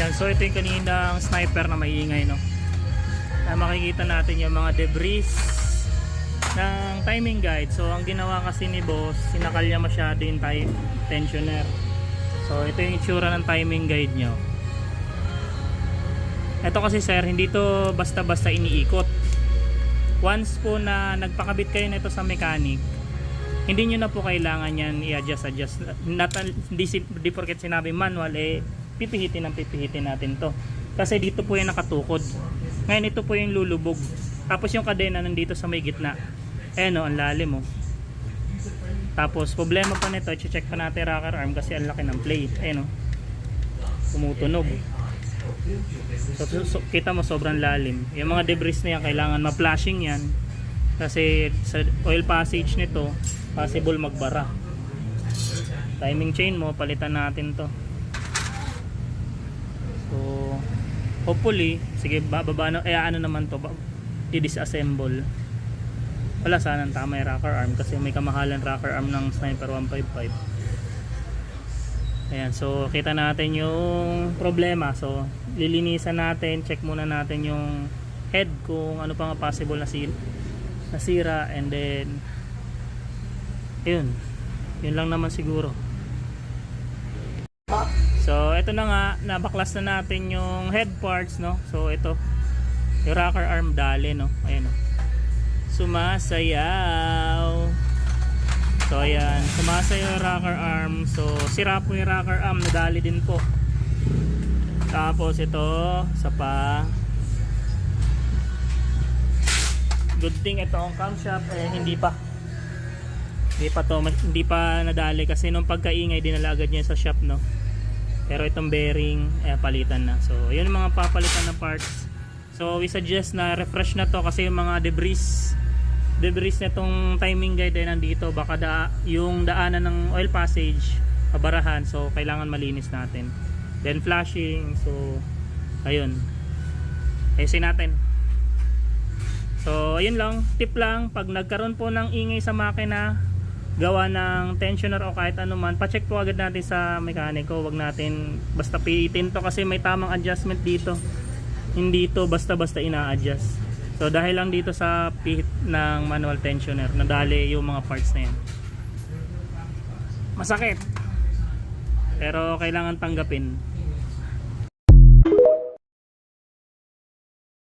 Ayan, so ito yung kaninang sniper na maiingay, no? Na makikita natin yung mga debris ng timing guide. So ang ginawa kasi ni boss, sinakal niya masyado yung tensioner. So ito yung itsura ng timing guide nyo. Ito kasi sir, hindi to basta-basta iniikot. Once po na nagpakabit kayo nito sa mechanic, hindi nyo na po kailangan yan i-adjust. Hindi porket sinabi manual, pipihitin natin to. Kasi dito po yung nakatukod. Ngayon ito po yung lulubog. Tapos yung kadena nandito sa may gitna. Ayan o, ang lalim o. Tapos problema pa nito, i-check pa natin rocker arm kasi ang laki ng plate. Ayan o, tumutunog. So, kita mo sobrang lalim. Yung mga debris na yan, kailangan ma-flashing yan. Kasi sa oil passage nito, possible magbara. Timing chain mo, palitan natin to. So, hopefully, sige, bababa na, ano naman to, i-disassemble. Wala sana tama yung rocker arm kasi may kamahalan rocker arm ng Sniper 155. Ayan, so kita natin yung problema. So, lilinisan natin, check muna natin yung head kung ano pa nga possible na nasira, and then yun lang naman siguro. So ito na nga, nabaklas na natin yung head parts, no? So ito yung rocker arm dali, no? Ayan, no? Sumasayaw. So ayan, sumasayaw yung rocker arm. So sira po yung rocker arm, nadali din po. Tapos ito sa pa. Good thing ito ang camshaft hindi pa nadali kasi nung pagkaingay dinala agad niya sa shop, no? Pero itong bearing palitan na. So yun ang mga papalitan na parts. So we suggest na refresh na to kasi yung mga debris na itong timing guide ay nandito, baka yung daanan ng oil passage mabarahan, so kailangan malinis natin. Then flashing, so ayun, ayusin natin. So ayun lang, tip lang, pag nagkaroon po ng ingay sa makina gawa ng tensioner o kahit ano man, pacheck po agad natin sa mekaniko. Wag natin basta piitin to kasi may tamang adjustment dito, hindi to basta-basta ina-adjust. So dahil lang dito sa pihit ng manual tensioner, nadali yung mga parts na yan. Masakit, pero kailangan tanggapin.